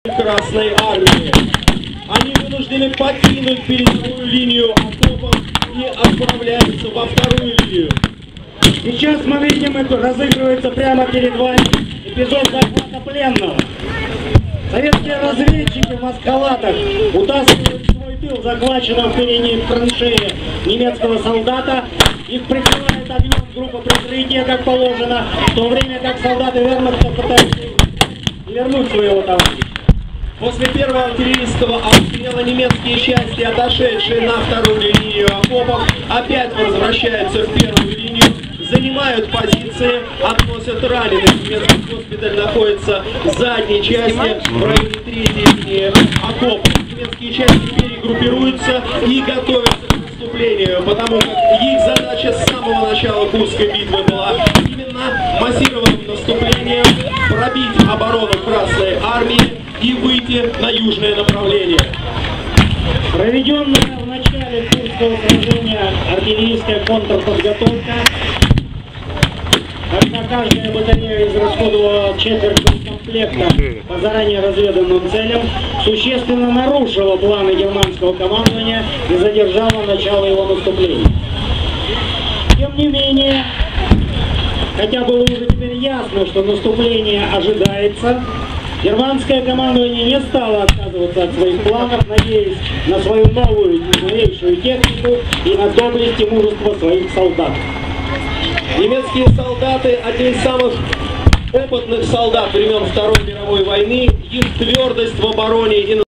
Красной армии. Они вынуждены покинуть передовую линию окопов и отправляются во вторую линию. Сейчас мы видим, разыгрывается прямо перед вами эпизод захвата пленного. Советские разведчики в маскалатах утаскивают в свой тыл захваченного в передней траншеи немецкого солдата. Их прикрывает огнем группа прикрытия, как положено, в то время как солдаты вермахта пытаются вернуть своего товарища. После первого артиллерийского обстрела немецкие части, отошедшие на вторую линию окопов, опять возвращаются в первую линию, занимают позиции, относят раненых. Немецкий госпиталь находится в задней части, в районе третьей линии окопов. Немецкие части перегруппируются и готовятся к наступлению, потому как их задача с самого начала Курской битвы была именно массированным наступлением пробить оборону Красной армии и выйти на южное направление. Проведенная в начале Курского сражения артиллерийская контрподготовка, когда каждая батарея израсходовала четверть боекомплекта по заранее разведанным целям, существенно нарушила планы германского командования и задержала начало его наступления. Тем не менее, хотя было уже теперь ясно, что наступление ожидается, германское командование не стало отказываться от своих планов, надеясь на свою новую новейшую технику и на доблесть и мужество своих солдат. Немецкие солдаты – одни из самых опытных солдат времен Второй мировой войны. Их твердость в обороне и